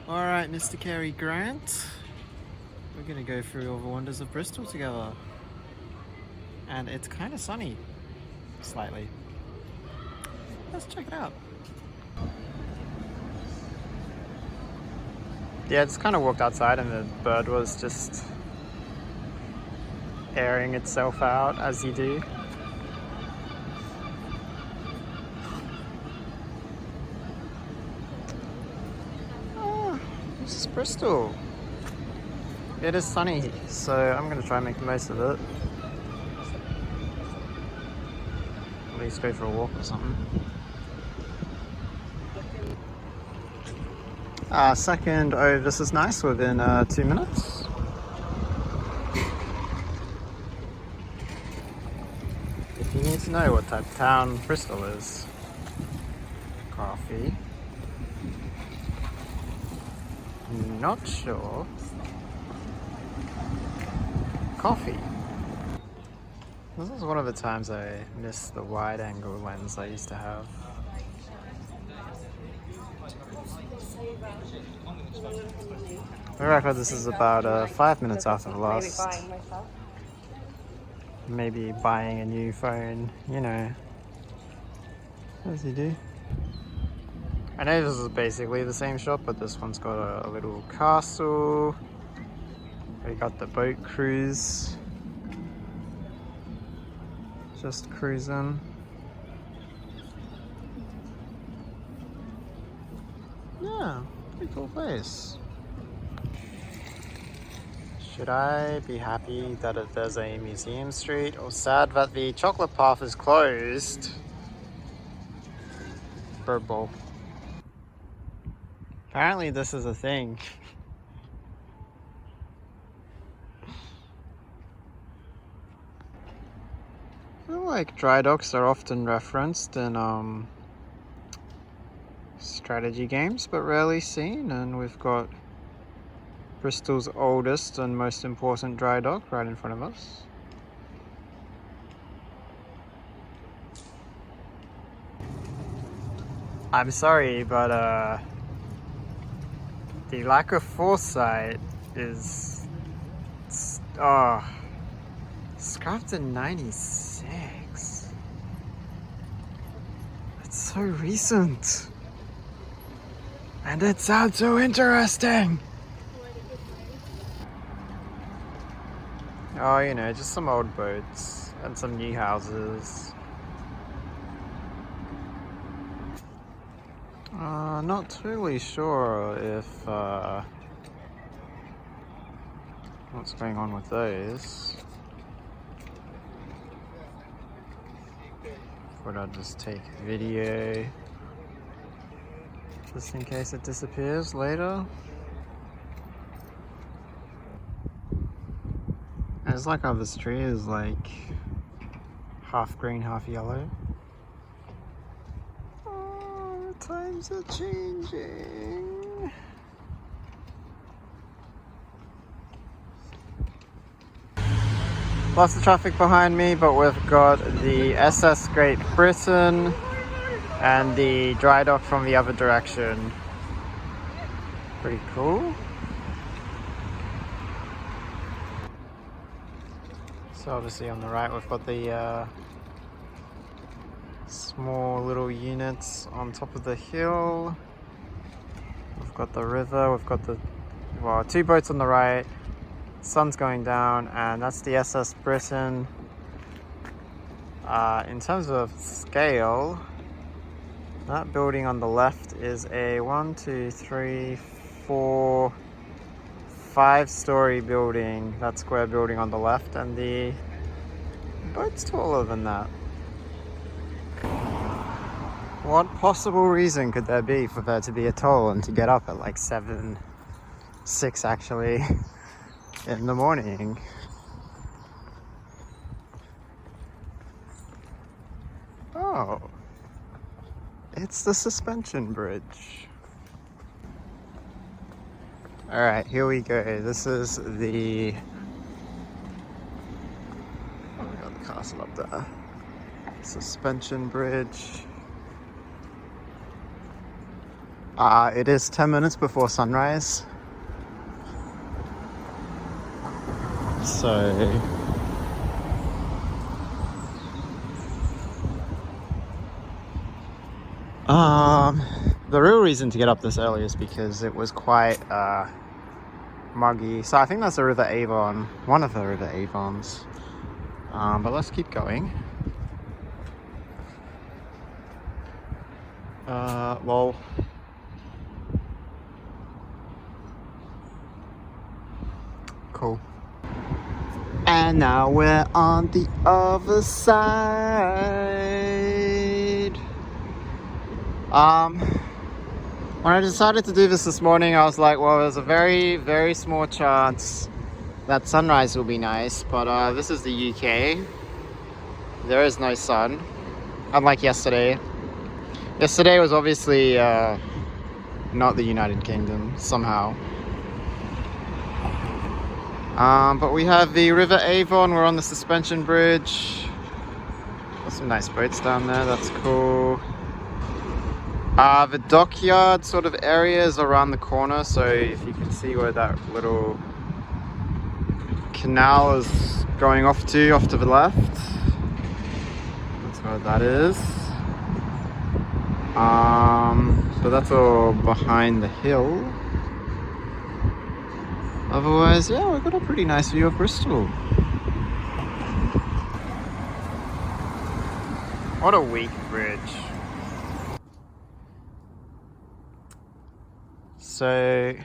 Alright, Mr. Cary Grant. We're gonna go through all the wonders of Bristol together. And it's kind of sunny. Slightly. Let's check it out. Yeah, just kind of walked outside and the bird was just airing itself out as you do. Oh, this is Bristol. It is sunny, so I'm going to try and make the most of it. At least go for a walk or something. Second, oh, this is nice within 2 minutes. If you need to know what type of town Bristol is, coffee. Not sure. Coffee. This is one of the times I miss the wide angle lens I used to have. I reckon this is about 5 minutes after the last. Maybe buying a new phone, you know, as you do. I know this is basically the same shop, but this one's got a little castle. We got the boat cruise. Just cruising. Yeah, pretty cool place. Should I be happy that there's a museum street, or sad that the chocolate path is closed? Bird ball. Apparently this is a thing. I feel like dry docks are often referenced in strategy games, but rarely seen, and we've got Bristol's oldest and most important dry dock right in front of us. I'm sorry, but the lack of foresight is scrapped in 96. It's so recent. And it sounds so interesting. Oh, you know, just some old boats and some new houses. Not totally sure if what's going on with those. Thought I'd just take a video just in case it disappears later. And it's like how this tree is like half green, half yellow. Oh, times are changing. Lots of traffic behind me, but we've got the SS Great Britain and the dry dock from the other direction. Pretty cool. So obviously on the right we've got the small little units on top of the hill. We've got the river, we've got the, well, two boats on the right. Sun's going down, and that's the SS Britain. In terms of scale, that building on the left is a 5-story building. That square building on the left, and the boat's taller than that. What possible reason could there be for there to be a toll and to get up at like 6 actually in the morning? Oh, it's the suspension bridge. All right, here we go. This is the, oh, we got the castle up there. Suspension bridge. It is 10 minutes before sunrise. So the real reason to get up this early is because it was quite muggy. So I think that's the River Avon, one of the River Avons. But let's keep going. Well, cool. And now we're on the other side. When I decided to do this morning, I was like, well, there's a very, very small chance that sunrise will be nice, but this is the UK. There is no sun, unlike yesterday. Yesterday was obviously not the United Kingdom, somehow. But we have the River Avon, we're on the suspension bridge. There's some nice boats down there, that's cool. The dockyard sort of area is around the corner, so if you can see where that little canal is going off to the left, that's where that is. But that's all behind the hill. Otherwise, yeah, we've got a pretty nice view of Bristol. What a weak bridge. So,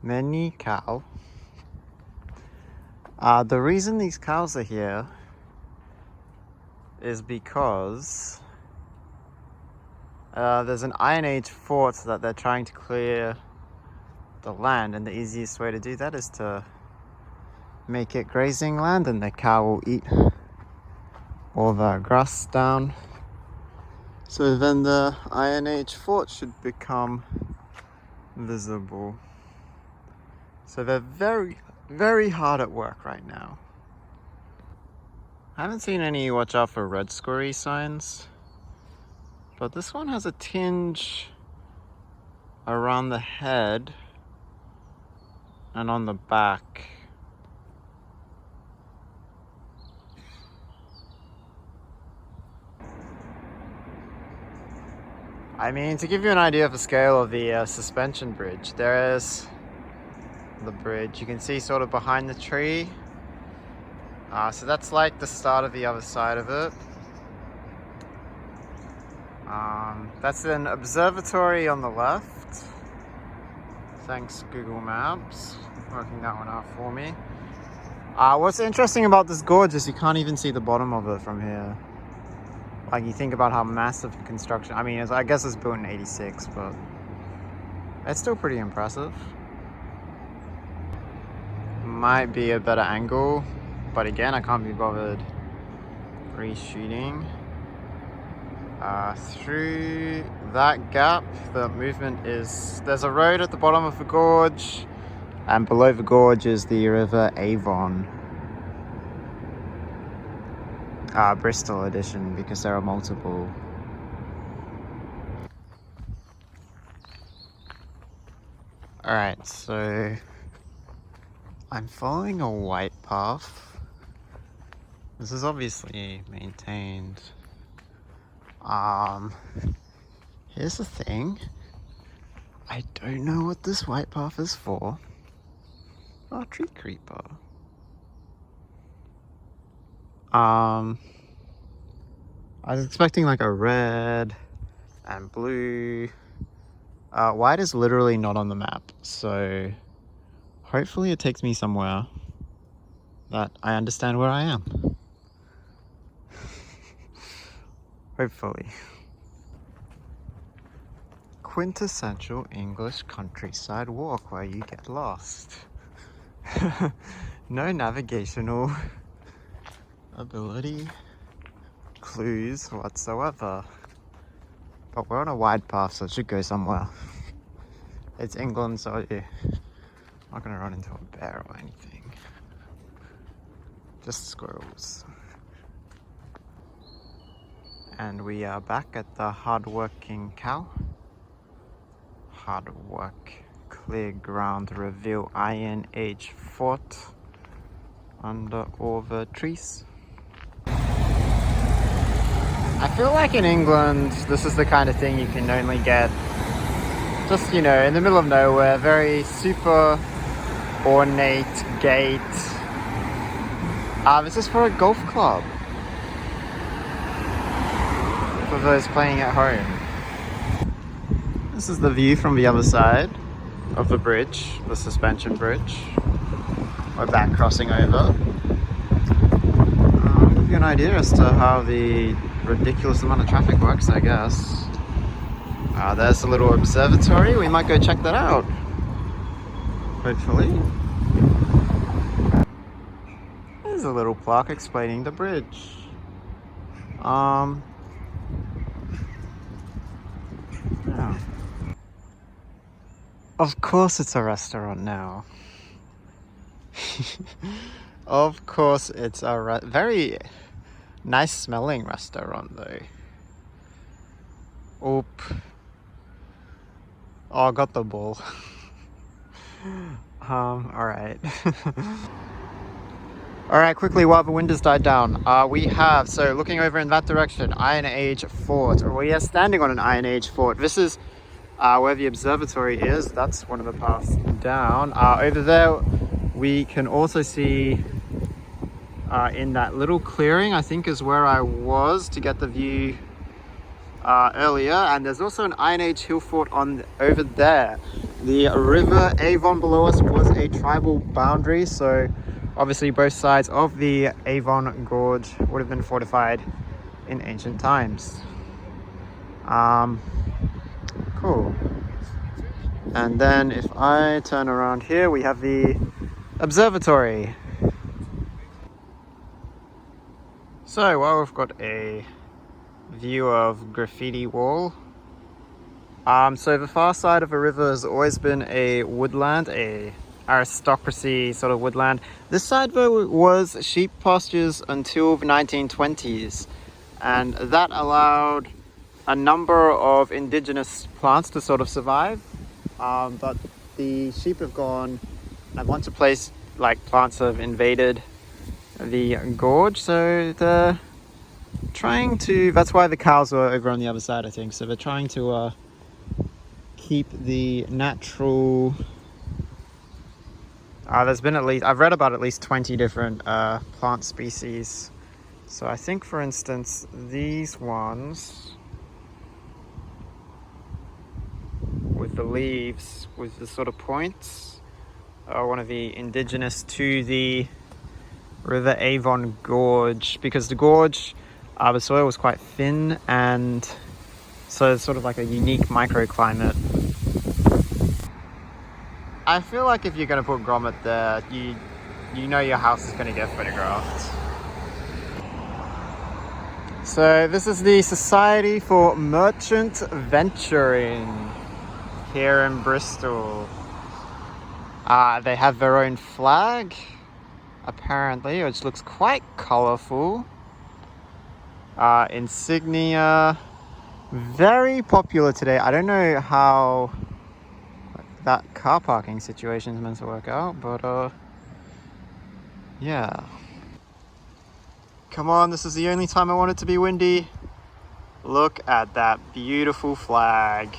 many cow. The reason these cows are here is because there's an Iron Age fort that they're trying to clear the land, and the easiest way to do that is to make it grazing land, and the cow will eat all the grass down. So then the Iron Age fort should become visible. So they're very, very hard at work right now. I haven't seen any watch out for red squirrely signs, but this one has a tinge around the head and on the back. I mean, to give you an idea of the scale of the suspension bridge, there's the bridge. You can see sort of behind the tree. So that's like the start of the other side of it. That's an observatory on the left. Thanks Google Maps, working that one out for me. What's interesting about this gorge is you can't even see the bottom of it from here. Like, you think about how massive the construction, I mean, I guess it's built in 86, but it's still pretty impressive. Might be a better angle, but again, I can't be bothered reshooting. Through that gap, the movement is, there's a road at the bottom of the gorge, and below the gorge is the River Avon. Bristol edition, because there are multiple. Alright, so I'm following a white path. This is obviously maintained. Here's the thing. I don't know what this white path is for. Oh, tree creeper. I was expecting like a red and blue. White is literally not on the map, so hopefully it takes me somewhere that I understand where I am. Hopefully. Quintessential English countryside walk where you get lost. No navigational ability clues whatsoever. But we're on a wide path, so it should go somewhere. It's England, so you're not gonna run into a bear or anything. Just squirrels. And we are back at the hardworking cow. Hard work, clear ground, reveal Iron Age fort under all the trees. I feel like in England, this is the kind of thing you can only get just, you know, in the middle of nowhere, very super ornate gate. This is for a golf club. For those playing at home. This is the view from the other side of the bridge, the suspension bridge. We're back crossing over. I'll give you an idea as to how the ridiculous amount of traffic works, I guess. There's a little observatory. We might go check that out. Hopefully. There's a little plaque explaining the bridge. Yeah. Of course it's a restaurant now. Of course it's a very nice smelling restaurant though. Oop. Oh, I got the ball. Alright. Alright, quickly while the wind has died down. We have, so looking over in that direction, Iron Age fort. We are standing on an Iron Age fort. This is where the observatory is. That's one of the paths down. Over there we can also see in that little clearing, I think is where I was to get the view earlier, and there's also an Iron Age hill fort on over there. The river Avon below us was a tribal boundary, so obviously both sides of the Avon Gorge would have been fortified in ancient times. Cool. And then if I turn around here, we have the observatory. So, well, we've got a view of graffiti wall. So the far side of the river has always been a woodland, a aristocracy sort of woodland. This side though was sheep pastures until the 1920s, and that allowed a number of indigenous plants to sort of survive, but the sheep have gone, and a bunch of places like plants have invaded the gorge, so they're trying to, that's why the cows are over on the other side, I think. So they're trying to keep the natural, there's been at least, I've read about at least 20 different plant species. So I think, for instance, these ones with the leaves, with the sort of points, are one of the indigenous to the River Avon Gorge, because the gorge, the soil was quite thin, and so it's sort of like a unique microclimate. I feel like if you're going to put grommet there, you know your house is going to get photographed. So this is the Society for Merchant Venturing here in Bristol. They have their own flag, apparently, which looks quite colourful. Insignia, very popular today. I don't know how that car parking situation is meant to work out, but yeah. Come on, this is the only time I want it to be windy. Look at that beautiful flag.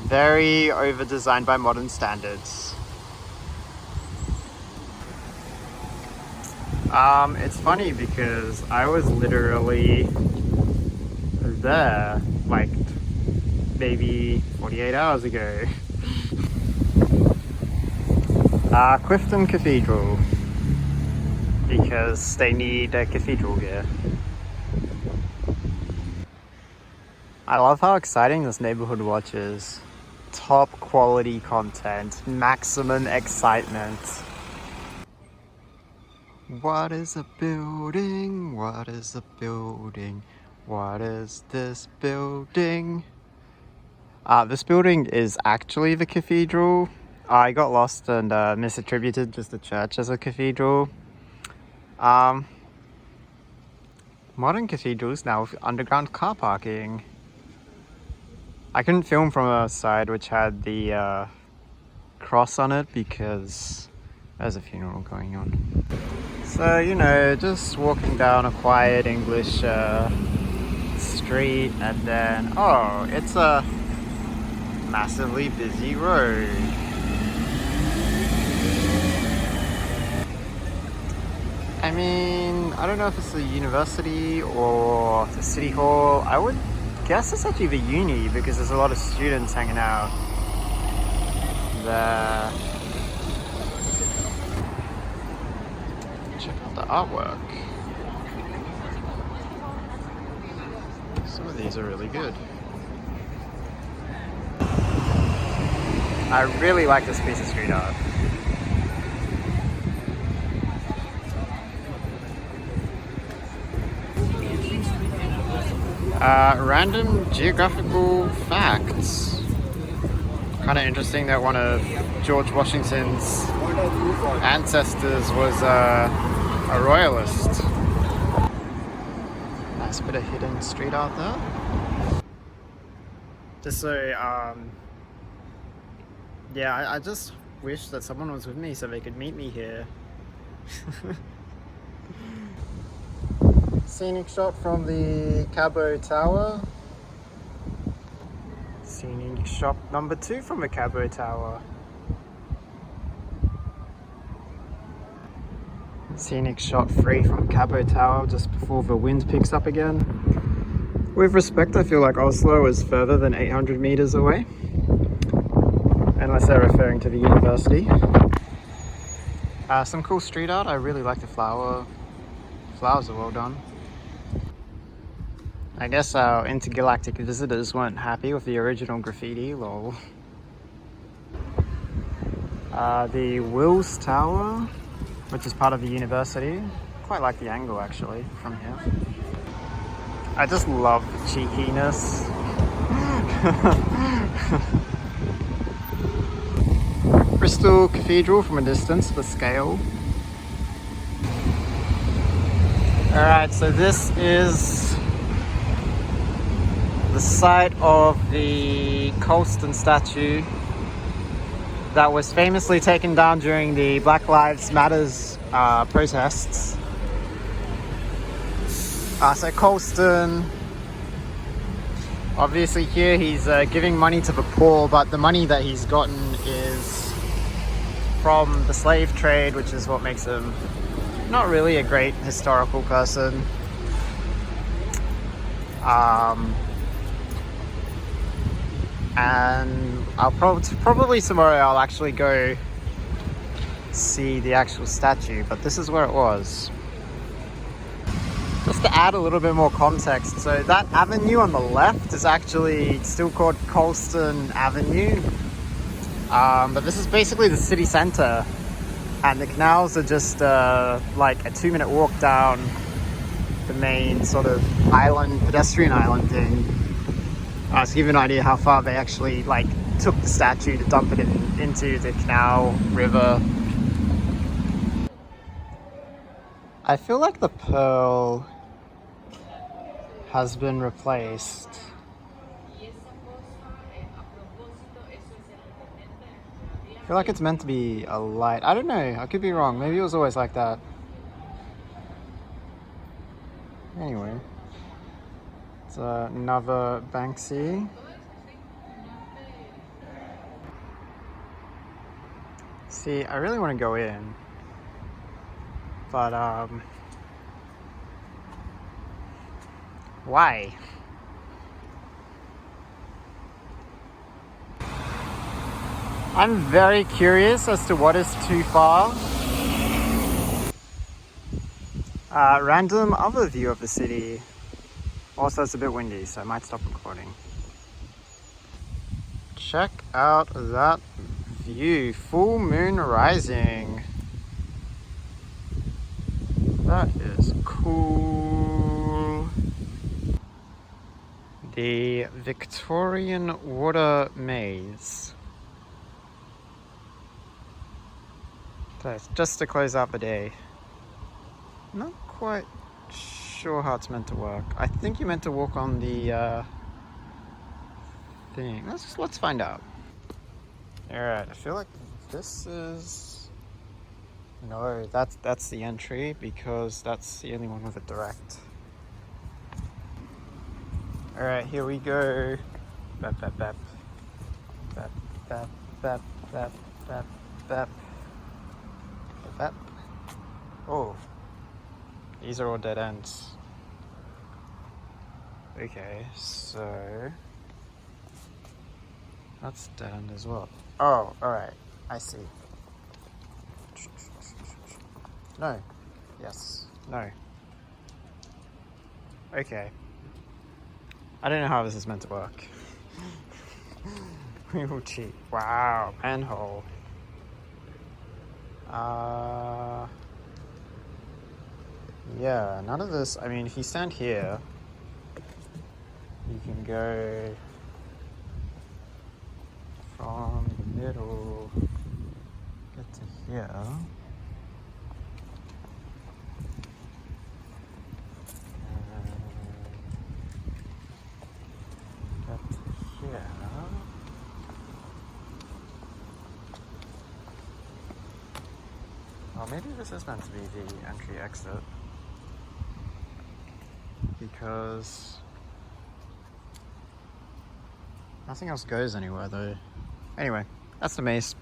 Very over-designed by modern standards. It's funny because I was literally there like maybe 48 hours ago. Clifton Cathedral, because they need a cathedral here. I love how exciting this neighborhood watch is. Top quality content, maximum excitement. What is a building? What is a building? What is this building? This building is actually the cathedral. I got lost and misattributed just the church as a cathedral. Modern cathedrals now with underground car parking. I couldn't film from a side which had the cross on it because there's a funeral going on. So, you know, just walking down a quiet English street, and then, oh, it's a massively busy road. I mean, I don't know if it's the university or the city hall. I would guess it's actually the uni because there's a lot of students hanging out there. Check out the artwork. Some of these are really good. I really like this piece of street art. Random geographical facts. Kind of interesting that one of George Washington's ancestors was a royalist. Nice bit of hidden street art there. Just so, yeah, I just wish that someone was with me so they could meet me here. Scenic shot from the Cabo Tower. Scenic shot number 2 from the Cabo Tower. Scenic shot 3 from Cabo Tower just before the wind picks up again. With respect, I feel like Oslo is further than 800 meters away. Unless they're referring to the university. Some cool street art. I really like the flowers are well done. I guess our intergalactic visitors weren't happy with the original graffiti, lol. The Wills Tower, which is part of the university. Quite like the angle actually from here. I just love the cheekiness. Bristol Cathedral from a distance, the scale. Alright, so this is the site of the Colston statue that was famously taken down during the Black Lives Matters protests. So Colston, obviously here he's giving money to the poor, but the money that he's gotten is from the slave trade, which is what makes him not really a great historical person. And I'll probably tomorrow I'll actually go see the actual statue, but this is where it was. Just to add a little bit more context, so that avenue on the left is actually still called Colston Avenue, but this is basically the city centre, and the canals are just like a 2-minute walk down the main sort of island, pedestrian island thing. To give you an idea how far they actually like took the statue to dump it into the canal river. I feel like the pearl has been replaced. I feel like it's meant to be a light. I don't know, I could be wrong. Maybe it was always like that. Anyway. It's another Banksy. See, I really want to go in. But, why? I'm very curious as to what is too far. Random other view of the city. Also, it's a bit windy, so I might stop recording. Check out that view. Full moon rising. That is cool. The Victorian Water Maze. So it's just to close out the day. Not quite sure sure how it's meant to work. I think you're meant to walk on the thing. Let's find out. Alright, I feel like this is... No, that's the entry because that's the only one with a direct. Alright, here we go. Bap, bap, bap. Bap, bap, bap, bap, bap, bap. Bap. Oh. These are all dead ends. Okay, so... That's dead end as well. Oh, alright. I see. No. Yes. No. Okay. I don't know how this is meant to work. We will cheat. Wow, manhole. Yeah, none of this. I mean, if you stand here, you can go from the middle, get to here. Get to here. Well, maybe this is meant to be the entry exit. Because nothing else goes anywhere though. Anyway, that's the maze.